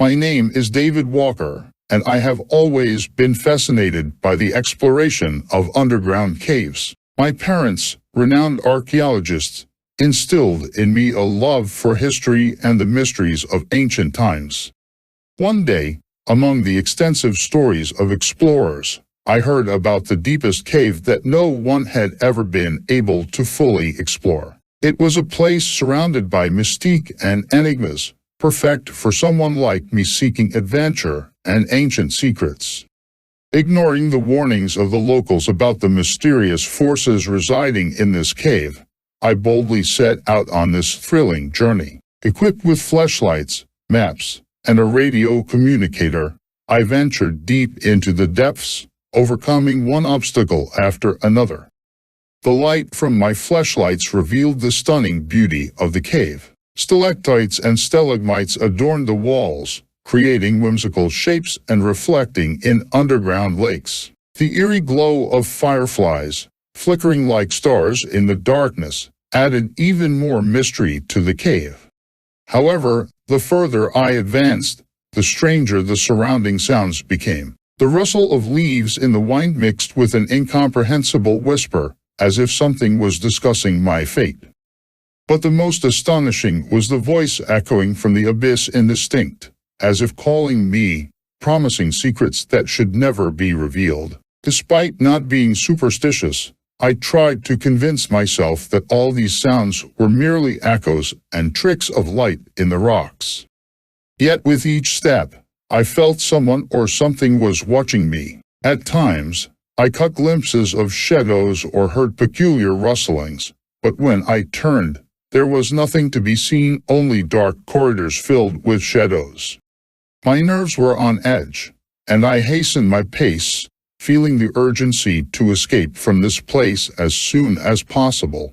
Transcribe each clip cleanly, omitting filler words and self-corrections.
My name is David Walker, and I have always been fascinated by the exploration of underground caves. My parents, renowned archaeologists, instilled in me a love for history and the mysteries of ancient times. One day, among the extensive stories of explorers, I heard about the deepest cave that no one had ever been able to fully explore. It was a place surrounded by mystique and enigmas, perfect for someone like me seeking adventure and ancient secrets. Ignoring the warnings of the locals about the mysterious forces residing in this cave, I boldly set out on this thrilling journey. Equipped with flashlights, maps, and a radio communicator, I ventured deep into the depths, overcoming one obstacle after another. The light from my flashlights revealed the stunning beauty of the cave. Stalactites and stalagmites adorned the walls, creating whimsical shapes and reflecting in underground lakes. The eerie glow of fireflies, flickering like stars in the darkness, added even more mystery to the cave. However, the further I advanced, the stranger the surrounding sounds became. The rustle of leaves in the wind mixed with an incomprehensible whisper, as if something was discussing my fate. But the most astonishing was the voice echoing from the abyss indistinct, as if calling me, promising secrets that should never be revealed. Despite not being superstitious, I tried to convince myself that all these sounds were merely echoes and tricks of light in the rocks. Yet with each step, I felt someone or something was watching me. At times, I caught glimpses of shadows or heard peculiar rustlings, but when I turned, there was nothing to be seen, only dark corridors filled with shadows. My nerves were on edge, and I hastened my pace, feeling the urgency to escape from this place as soon as possible.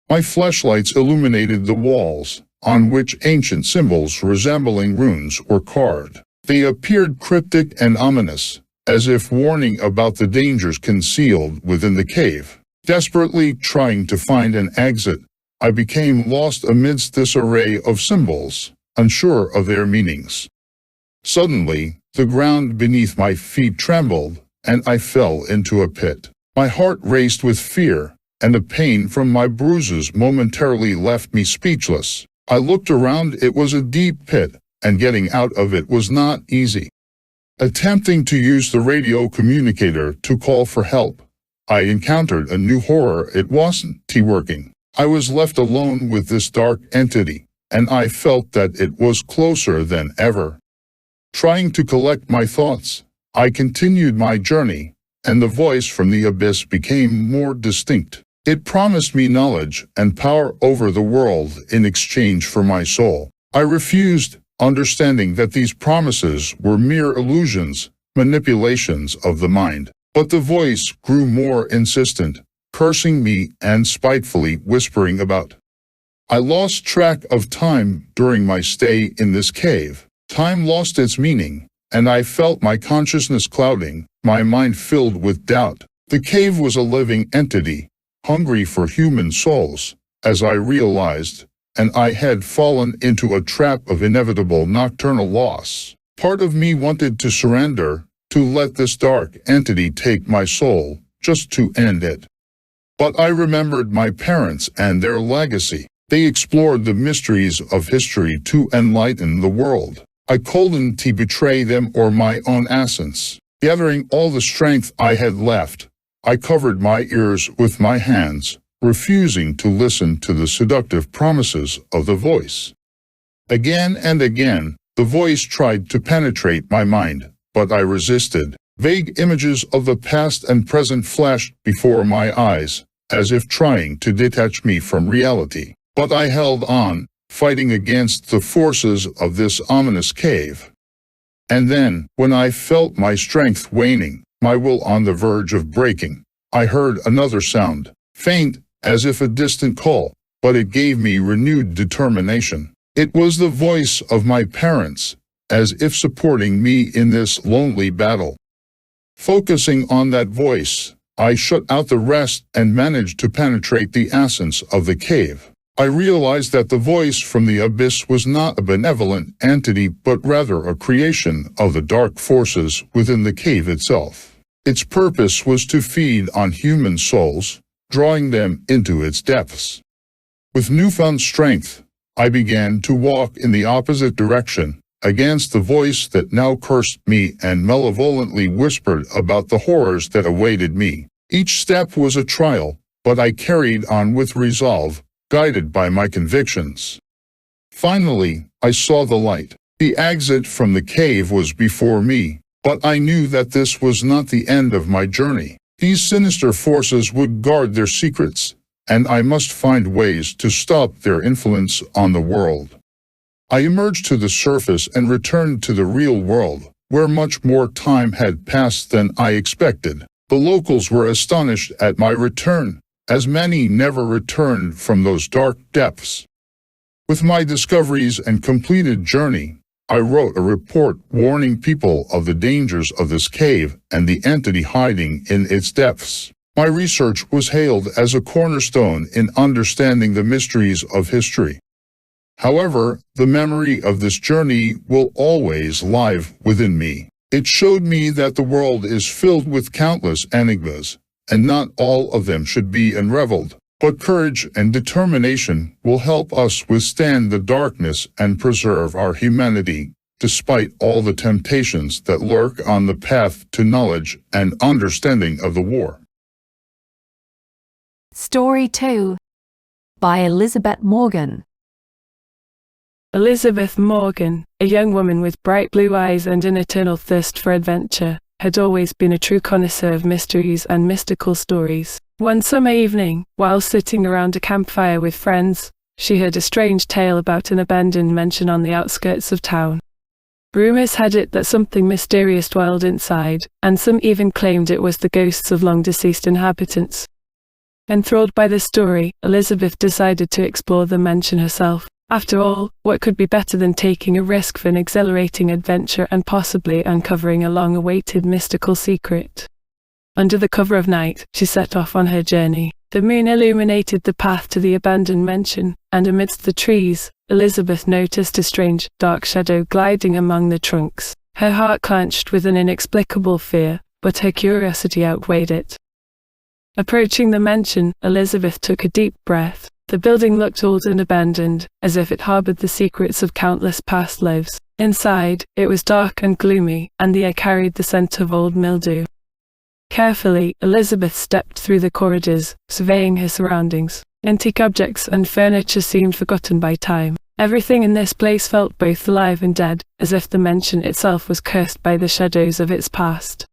My flashlights illuminated the walls, on which ancient symbols resembling runes were carved. They appeared cryptic and ominous, as if warning about the dangers concealed within the cave. Desperately trying to find an exit, I became lost amidst this array of symbols, unsure of their meanings. Suddenly, the ground beneath my feet trembled, and I fell into a pit. My heart raced with fear, and the pain from my bruises momentarily left me speechless. I looked around. It was a deep pit, and getting out of it was not easy. Attempting to use the radio communicator to call for help, I encountered a new horror. It wasn't working. I was left alone with this dark entity, and I felt that it was closer than ever. Trying to collect my thoughts, I continued my journey, and the voice from the abyss became more distinct. It promised me knowledge and power over the world in exchange for my soul. I refused, understanding that these promises were mere illusions, manipulations of the mind. But the voice grew more insistent, cursing me and spitefully whispering about. I lost track of time during my stay in this cave. Time lost its meaning, and I felt my consciousness clouding, my mind filled with doubt. The cave was a living entity, hungry for human souls, as I realized, and I had fallen into a trap of inevitable nocturnal loss. Part of me wanted to surrender, to let this dark entity take my soul, just to end it. But I remembered my parents and their legacy. They explored the mysteries of history to enlighten the world. I couldn't betray them or my own essence. Gathering all the strength I had left, I covered my ears with my hands, refusing to listen to the seductive promises of the voice. Again and again, the voice tried to penetrate my mind, but I resisted. Vague images of the past and present flashed before my eyes, as if trying to detach me from reality. But I held on, fighting against the forces of this ominous cave. And then, when I felt my strength waning, my will on the verge of breaking, I heard another sound, faint, as if a distant call, but it gave me renewed determination. It was the voice of my parents, as if supporting me in this lonely battle. Focusing on that voice, I shut out the rest and managed to penetrate the essence of the cave. I realized that the voice from the abyss was not a benevolent entity but rather a creation of the dark forces within the cave itself. Its purpose was to feed on human souls, drawing them into its depths. With newfound strength, I began to walk in the opposite direction, against the voice that now cursed me and malevolently whispered about the horrors that awaited me. Each step was a trial, but I carried on with resolve, guided by my convictions. Finally, I saw the light. The exit from the cave was before me, but I knew that this was not the end of my journey. These sinister forces would guard their secrets, and I must find ways to stop their influence on the world. I emerged to the surface and returned to the real world, where much more time had passed than I expected. The locals were astonished at my return, as many never returned from those dark depths. With my discoveries and completed journey, I wrote a report warning people of the dangers of this cave and the entity hiding in its depths. My research was hailed as a cornerstone in understanding the mysteries of history. However, the memory of this journey will always live within me. It showed me that the world is filled with countless enigmas, and not all of them should be unraveled. But courage and determination will help us withstand the darkness and preserve our humanity, despite all the temptations that lurk on the path to knowledge and understanding of the war. Story 2 by Elizabeth Morgan. Elizabeth Morgan, a young woman with bright blue eyes and an eternal thirst for adventure, had always been a true connoisseur of mysteries and mystical stories. One summer evening, while sitting around a campfire with friends, she heard a strange tale about an abandoned mansion on the outskirts of town. Rumors had it that something mysterious dwelled inside, and some even claimed it was the ghosts of long-deceased inhabitants. Enthralled by the story, Elizabeth decided to explore the mansion herself. After all, what could be better than taking a risk for an exhilarating adventure and possibly uncovering a long-awaited mystical secret? Under the cover of night, she set off on her journey. The moon illuminated the path to the abandoned mansion, and amidst the trees, Elizabeth noticed a strange, dark shadow gliding among the trunks. Her heart clenched with an inexplicable fear, but her curiosity outweighed it. Approaching the mansion, Elizabeth took a deep breath. The building looked old and abandoned, as if it harbored the secrets of countless past lives. Inside, it was dark and gloomy, and the air carried the scent of old mildew. Carefully, Elizabeth stepped through the corridors, surveying her surroundings. Antique objects and furniture seemed forgotten by time. Everything in this place felt both alive and dead, as if the mansion itself was cursed by the shadows of its past.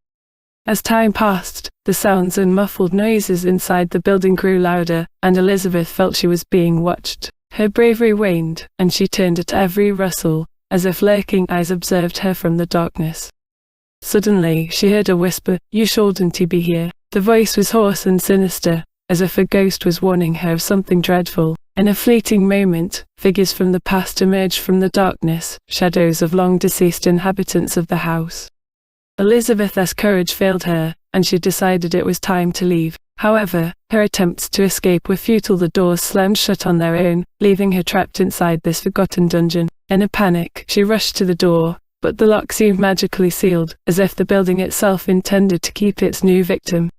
As time passed, the sounds and muffled noises inside the building grew louder, and Elizabeth felt she was being watched. Her bravery waned, and she turned at every rustle, as if lurking eyes observed her from the darkness. Suddenly, she heard a whisper, "You shouldn't be here." The voice was hoarse and sinister, as if a ghost was warning her of something dreadful. In a fleeting moment, figures from the past emerged from the darkness, shadows of long-deceased inhabitants of the house. Elizabeth's courage failed her, and she decided it was time to leave. However, her attempts to escape were futile. The doors slammed shut on their own, leaving her trapped inside this forgotten dungeon. In a panic, she rushed to the door, but the lock seemed magically sealed, as if the building itself intended to keep its new victim.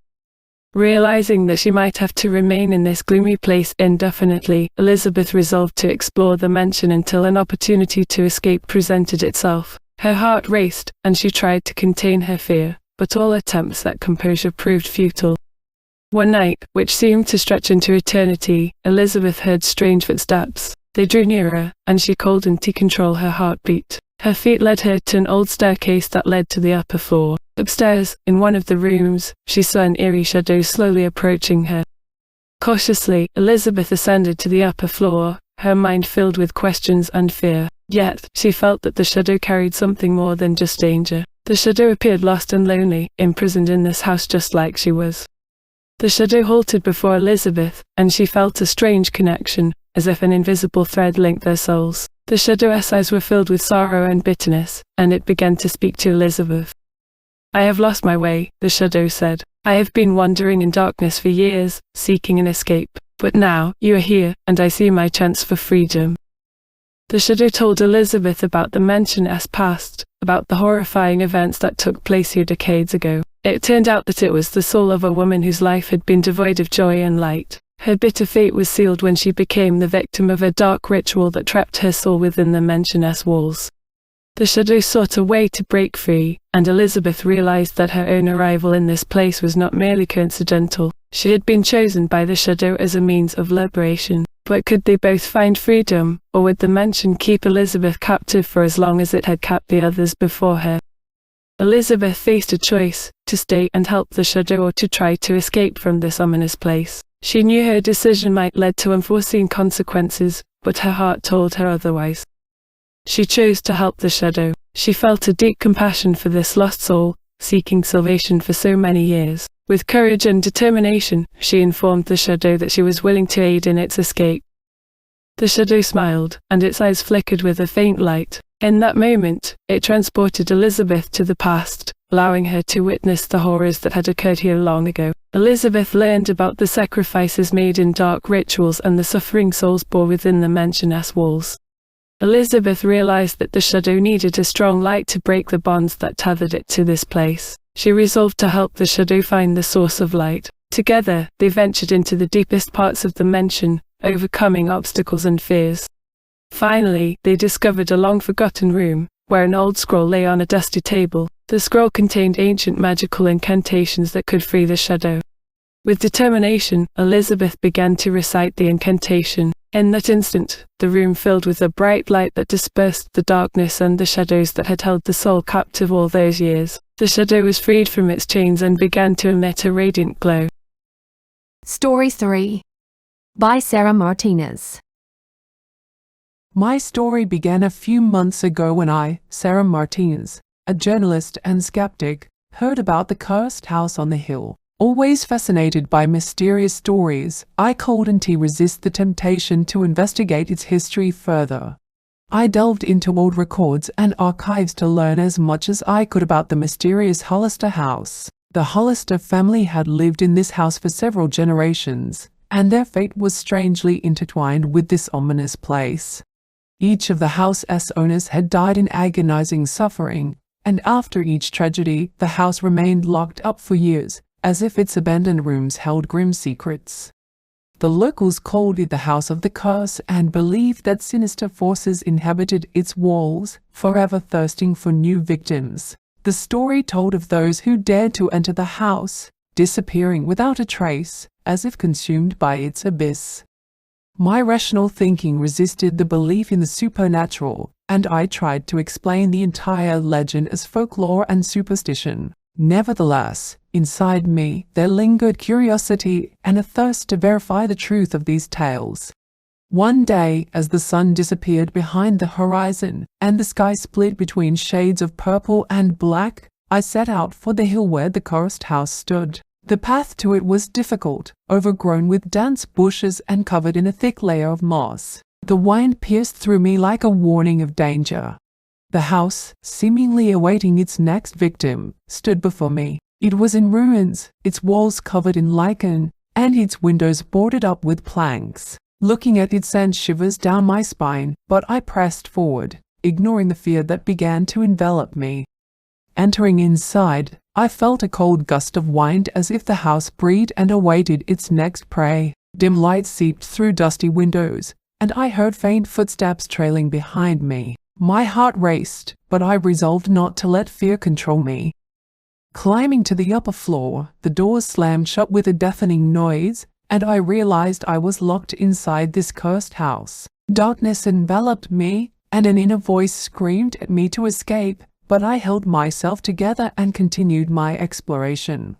Realizing that she might have to remain in this gloomy place indefinitely, Elizabeth resolved to explore the mansion until an opportunity to escape presented itself. Her heart raced, and she tried to contain her fear, but all attempts at composure proved futile. One night, which seemed to stretch into eternity, Elizabeth heard strange footsteps. They drew nearer, and she couldn't control her heartbeat. Her feet led her to an old staircase that led to the upper floor. Upstairs, in one of the rooms, she saw an eerie shadow slowly approaching her. Cautiously, Elizabeth ascended to the upper floor, her mind filled with questions and fear. Yet, she felt that the shadow carried something more than just danger. The shadow appeared lost and lonely, imprisoned in this house just like she was. The shadow halted before Elizabeth, and she felt a strange connection, as if an invisible thread linked their souls. The shadow's eyes were filled with sorrow and bitterness, and it began to speak to Elizabeth. I have lost my way, the shadow said. I have been wandering in darkness for years, seeking an escape. But now, you are here, and I see my chance for freedom. The shadow told Elizabeth about the Mansion-S past, about the horrifying events that took place here decades ago. It turned out that it was the soul of a woman whose life had been devoid of joy and light. Her bitter fate was sealed when she became the victim of a dark ritual that trapped her soul within the Mansion-S walls. The shadow sought a way to break free, and Elizabeth realized that her own arrival in this place was not merely coincidental. She had been chosen by the shadow as a means of liberation. But could they both find freedom, or would the mansion keep Elizabeth captive for as long as it had kept the others before her? Elizabeth faced a choice, to stay and help the shadow or to try to escape from this ominous place. She knew her decision might lead to unforeseen consequences, but her heart told her otherwise. She chose to help the shadow. She felt a deep compassion for this lost soul, seeking salvation for so many years. With courage and determination, she informed the shadow that she was willing to aid in its escape. The shadow smiled, and its eyes flickered with a faint light. In that moment, it transported Elizabeth to the past, allowing her to witness the horrors that had occurred here long ago. Elizabeth learned about the sacrifices made in dark rituals and the suffering souls born within the Mansion-S walls. Elizabeth realized that the shadow needed a strong light to break the bonds that tethered it to this place. She resolved to help the shadow find the source of light. Together, they ventured into the deepest parts of the mansion, overcoming obstacles and fears. Finally, they discovered a long-forgotten room, where an old scroll lay on a dusty table. The scroll contained ancient magical incantations that could free the shadow. With determination, Elizabeth began to recite the incantation. In that instant, the room filled with a bright light that dispersed the darkness and the shadows that had held the soul captive all those years. The shadow was freed from its chains and began to emit a radiant glow. Story 3 by Sarah Martinez. My story began a few months ago when I, Sarah Martinez, a journalist and skeptic, heard about the cursed house on the hill. Always fascinated by mysterious stories, I couldn't resist the temptation to investigate its history further. I delved into old records and archives to learn as much as I could about the mysterious Hollister house. The Hollister family had lived in this house for several generations, and their fate was strangely intertwined with this ominous place. Each of the house's owners had died in agonizing suffering, and after each tragedy, the house remained locked up for years, as if its abandoned rooms held grim secrets. The locals called it the House of the Curse and believed that sinister forces inhabited its walls, forever thirsting for new victims. The story told of those who dared to enter the house, disappearing without a trace, as if consumed by its abyss. My rational thinking resisted the belief in the supernatural, and I tried to explain the entire legend as folklore and superstition. Nevertheless, inside me, there lingered curiosity and a thirst to verify the truth of these tales. One day, as the sun disappeared behind the horizon and the sky split between shades of purple and black, I set out for the hill where the cursed house stood. The path to it was difficult, overgrown with dense bushes and covered in a thick layer of moss. The wind pierced through me like a warning of danger. The house, seemingly awaiting its next victim, stood before me. It was in ruins, its walls covered in lichen, and its windows boarded up with planks. Looking at it sent shivers down my spine, but I pressed forward, ignoring the fear that began to envelop me. Entering inside, I felt a cold gust of wind as if the house breathed and awaited its next prey. Dim light seeped through dusty windows, and I heard faint footsteps trailing behind me. My heart raced, but I resolved not to let fear control me. Climbing to the upper floor, the doors slammed shut with a deafening noise, and I realized I was locked inside this cursed house. Darkness enveloped me, and an inner voice screamed at me to escape, but I held myself together and continued my exploration.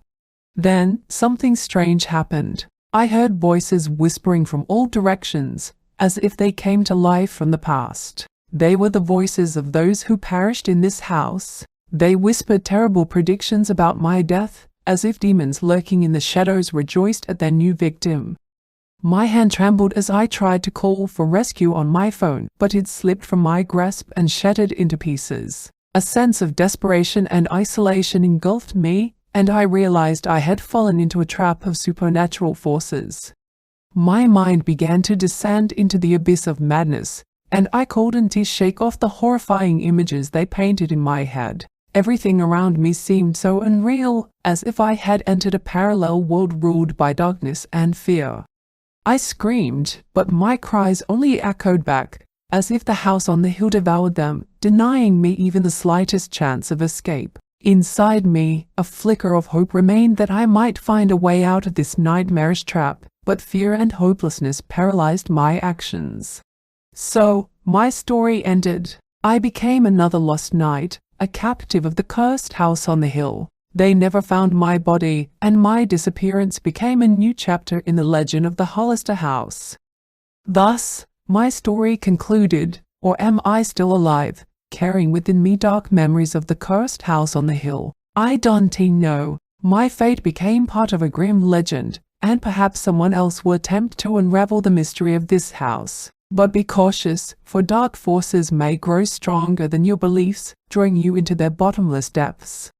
Then, something strange happened. I heard voices whispering from all directions, as if they came to life from the past. They were the voices of those who perished in this house. They whispered terrible predictions about my death, as if demons lurking in the shadows rejoiced at their new victim. My hand trembled as I tried to call for rescue on my phone, but it slipped from my grasp and shattered into pieces. A sense of desperation and isolation engulfed me, and I realized I had fallen into a trap of supernatural forces. My mind began to descend into the abyss of madness, and I couldn't shake off the horrifying images they painted in my head. Everything around me seemed so unreal, as if I had entered a parallel world ruled by darkness and fear. I screamed, but my cries only echoed back, as if the house on the hill devoured them, denying me even the slightest chance of escape. Inside me, a flicker of hope remained that I might find a way out of this nightmarish trap, but fear and hopelessness paralyzed my actions. So, my story ended. I became another lost knight, a captive of the cursed house on the hill. They never found my body, and my disappearance became a new chapter in the legend of the Hollister house. Thus, my story concluded, or am I still alive, carrying within me dark memories of the cursed house on the hill? I don't know. My fate became part of a grim legend, and perhaps someone else will attempt to unravel the mystery of this house. But be cautious, for dark forces may grow stronger than your beliefs, drawing you into their bottomless depths.